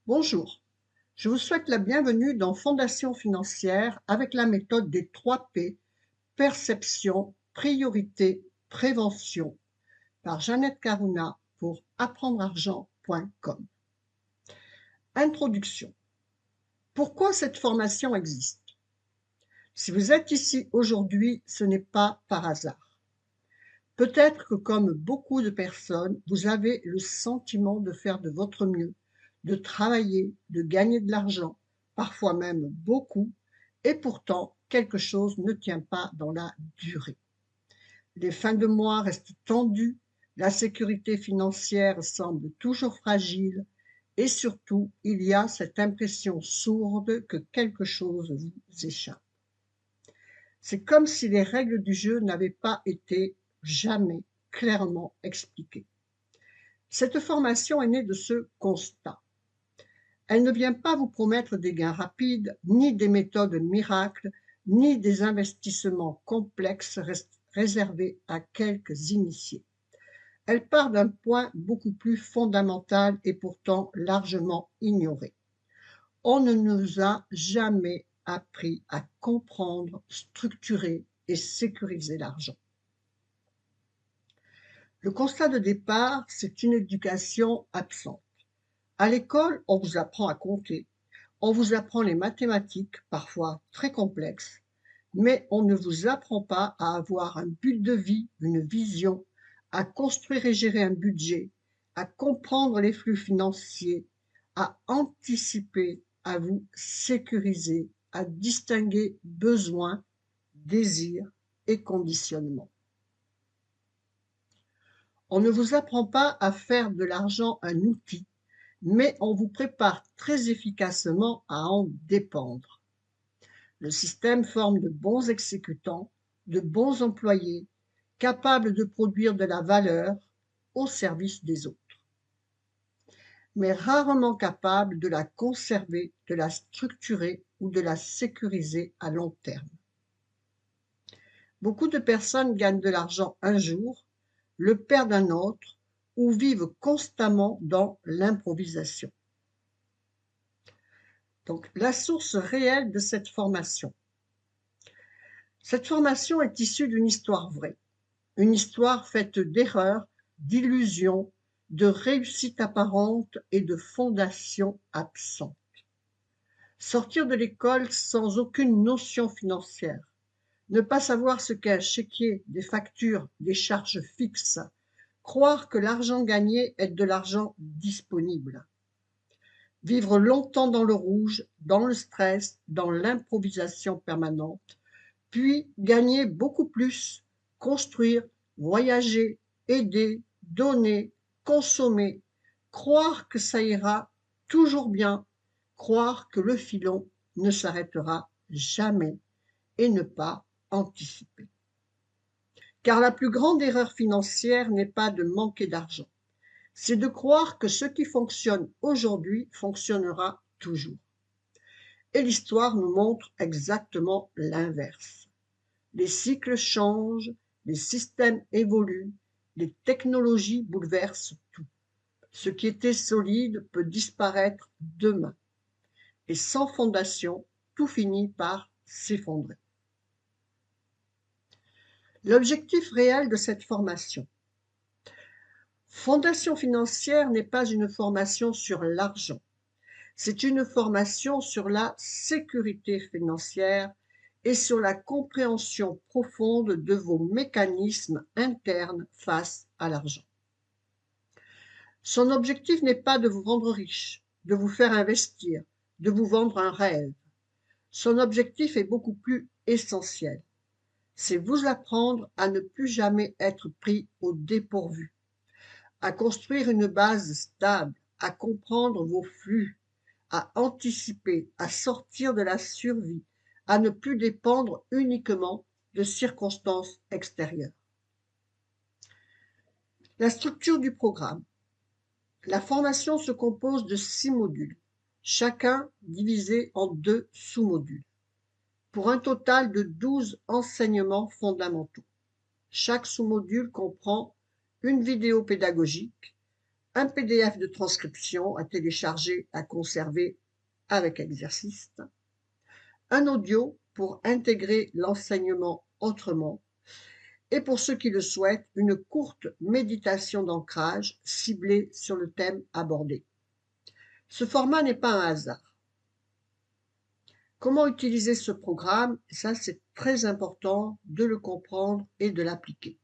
Bonjour, je vous souhaite la bienvenue dans Fondation financière avec la méthode des 3 P, perception, priorité, prévention, par Jeannette Karuna pour apprendrargent.com. Introduction. Pourquoi cette formation existe? Si vous êtes ici aujourd'hui, ce n'est pas par hasard. Peut-être que comme beaucoup de personnes, vous avez le sentiment de faire de votre mieux, de travailler, de gagner de l'argent, parfois même beaucoup, et pourtant quelque chose ne tient pas dans la durée. Les fins de mois restent tendues, la sécurité financière semble toujours fragile, et surtout, il y a cette impression sourde que quelque chose vous échappe. C'est comme si les règles du jeu n'avaient pas été jamais clairement expliquées. Cette formation est née de ce constat. Elle ne vient pas vous promettre des gains rapides, ni des méthodes miracles, ni des investissements complexes réservés à quelques initiés. Elle part d'un point beaucoup plus fondamental et pourtant largement ignoré. On ne nous a jamais appris à comprendre, structurer et sécuriser l'argent. Le constat de départ, c'est une éducation absente. À l'école, on vous apprend à compter, on vous apprend les mathématiques, parfois très complexes, mais on ne vous apprend pas à avoir un but de vie, une vision, à construire et gérer un budget, à comprendre les flux financiers, à anticiper, à vous sécuriser, à distinguer besoins, désirs et conditionnements. On ne vous apprend pas à faire de l'argent un outil, mais on vous prépare très efficacement à en dépendre. Le système forme de bons exécutants, de bons employés, capables de produire de la valeur au service des autres, mais rarement capables de la conserver, de la structurer ou de la sécuriser à long terme. Beaucoup de personnes gagnent de l'argent un jour, le perdent un autre ou vivent constamment dans l'improvisation. Donc, la source réelle de cette formation. Cette formation est issue d'une histoire vraie, une histoire faite d'erreurs, d'illusions, de réussites apparentes et de fondations absentes. Sortir de l'école sans aucune notion financière, ne pas savoir ce qu'est un chéquier, des factures, des charges fixes, croire que l'argent gagné est de l'argent disponible. Vivre longtemps dans le rouge, dans le stress, dans l'improvisation permanente, puis gagner beaucoup plus, construire, voyager, aider, donner, consommer, croire que ça ira toujours bien, croire que le filon ne s'arrêtera jamais et ne pas anticiper. Car la plus grande erreur financière n'est pas de manquer d'argent, c'est de croire que ce qui fonctionne aujourd'hui fonctionnera toujours. Et l'histoire nous montre exactement l'inverse. Les cycles changent, les systèmes évoluent, les technologies bouleversent tout. Ce qui était solide peut disparaître demain. Et sans fondation, tout finit par s'effondrer. L'objectif réel de cette formation. Fondation financière n'est pas une formation sur l'argent. C'est une formation sur la sécurité financière et sur la compréhension profonde de vos mécanismes internes face à l'argent. Son objectif n'est pas de vous rendre riche, de vous faire investir, de vous vendre un rêve. Son objectif est beaucoup plus essentiel. C'est vous apprendre à ne plus jamais être pris au dépourvu, à construire une base stable, à comprendre vos flux, à anticiper, à sortir de la survie, à ne plus dépendre uniquement de circonstances extérieures. La structure du programme. La formation se compose de 6 modules, chacun divisé en 2 sous-modules, pour un total de 12 enseignements fondamentaux. Chaque sous-module comprend une vidéo pédagogique, un PDF de transcription à télécharger, à conserver avec exercice, un audio pour intégrer l'enseignement autrement, et pour ceux qui le souhaitent, une courte méditation d'ancrage ciblée sur le thème abordé. Ce format n'est pas un hasard. Comment utiliser ce programme? Ça, c'est très important de le comprendre et de l'appliquer.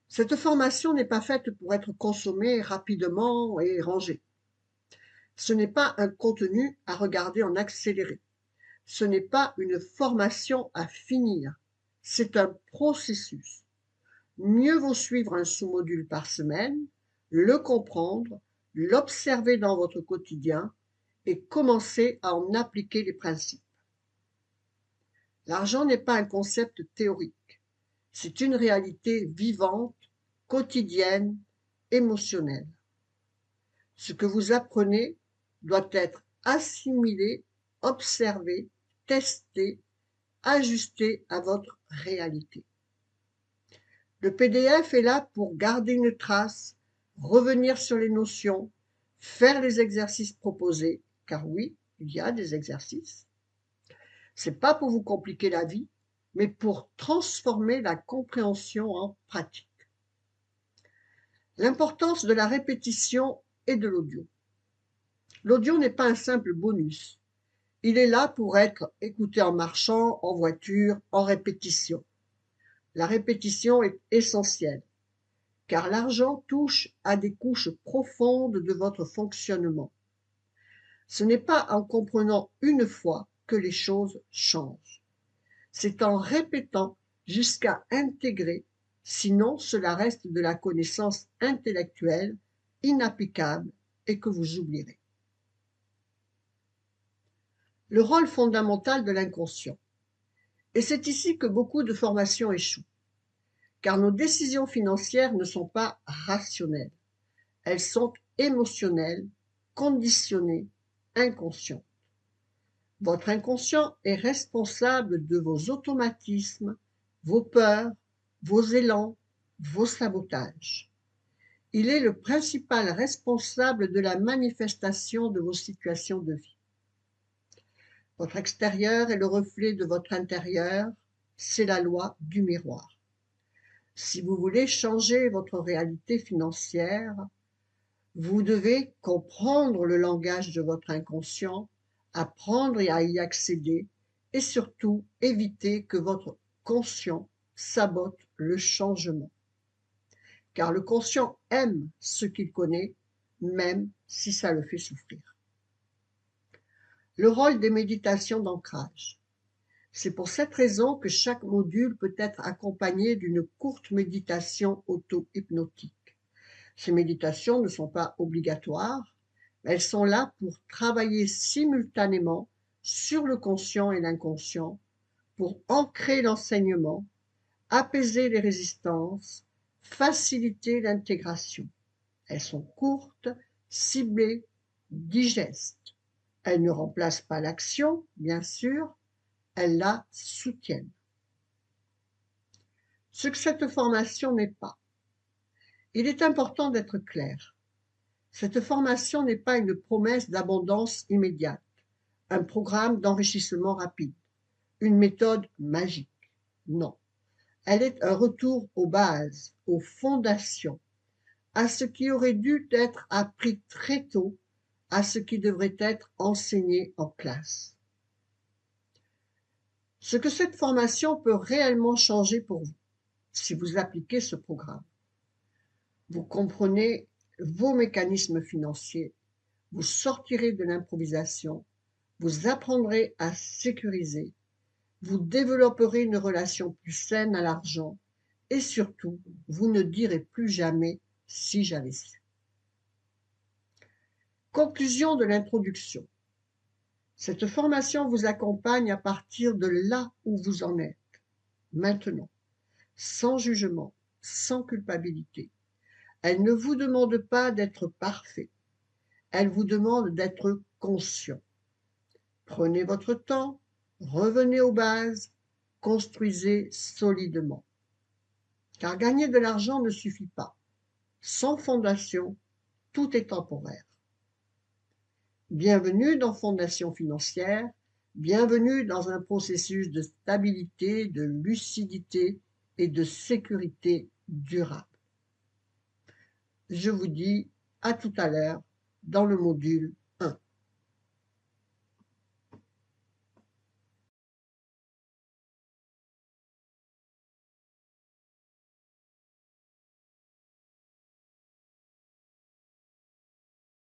Cette formation n'est pas faite pour être consommée rapidement et rangée. Ce n'est pas un contenu à regarder en accéléré. Ce n'est pas une formation à finir. C'est un processus. Mieux vaut suivre un sous-module par semaine, le comprendre, l'observer dans votre quotidien et commencer à en appliquer les principes. L'argent n'est pas un concept théorique. C'est une réalité vivante, quotidienne, émotionnelle. Ce que vous apprenez doit être assimilé, observé, testé, ajusté à votre réalité. Le PDF est là pour garder une trace, revenir sur les notions, faire les exercices proposés, car oui, il y a des exercices. C'est pas pour vous compliquer la vie, mais pour transformer la compréhension en pratique. L'importance de la répétition et de l'audio. L'audio n'est pas un simple bonus. Il est là pour être écouté en marchant, en voiture, en répétition. La répétition est essentielle, car l'argent touche à des couches profondes de votre fonctionnement. Ce n'est pas en comprenant une fois que les choses changent. C'est en répétant jusqu'à intégrer, sinon cela reste de la connaissance intellectuelle inapplicable et que vous oublierez. Le rôle fondamental de l'inconscient. Et c'est ici que beaucoup de formations échouent, car nos décisions financières ne sont pas rationnelles. Elles sont émotionnelles, conditionnées, inconscientes. Votre inconscient est responsable de vos automatismes, vos peurs, vos élans, vos sabotages. Il est le principal responsable de la manifestation de vos situations de vie. Votre extérieur est le reflet de votre intérieur, c'est la loi du miroir. Si vous voulez changer votre réalité financière, vous devez comprendre le langage de votre inconscient, apprendre à y accéder et surtout éviter que votre conscient sabote le changement. Car le conscient aime ce qu'il connaît, même si ça le fait souffrir. Le rôle des méditations d'ancrage. C'est pour cette raison que chaque module peut être accompagné d'une courte méditation auto-hypnotique. Ces méditations ne sont pas obligatoires, elles sont là pour travailler simultanément sur le conscient et l'inconscient, pour ancrer l'enseignement, apaiser les résistances, faciliter l'intégration. Elles sont courtes, ciblées, digestes. Elles ne remplacent pas l'action, bien sûr, elles la soutiennent. Ce que cette formation n'est pas. Il est important d'être clair. Cette formation n'est pas une promesse d'abondance immédiate, un programme d'enrichissement rapide, une méthode magique. Non. Elle est un retour aux bases, aux fondations, à ce qui aurait dû être appris très tôt, à ce qui devrait être enseigné en classe. Ce que cette formation peut réellement changer pour vous, si vous appliquez ce programme. Vous comprenez vos mécanismes financiers, vous sortirez de l'improvisation, vous apprendrez à sécuriser, vous développerez une relation plus saine à l'argent et surtout, vous ne direz plus jamais « si j'avais su ». Conclusion de l'introduction. Cette formation vous accompagne à partir de là où vous en êtes, maintenant, sans jugement, sans culpabilité. Elle ne vous demande pas d'être parfait, elle vous demande d'être conscient. Prenez votre temps, revenez aux bases, construisez solidement. Car gagner de l'argent ne suffit pas. Sans fondation, tout est temporaire. Bienvenue dans Fondation Financière, bienvenue dans un processus de stabilité, de lucidité et de sécurité durable. Je vous dis à tout à l'heure dans le module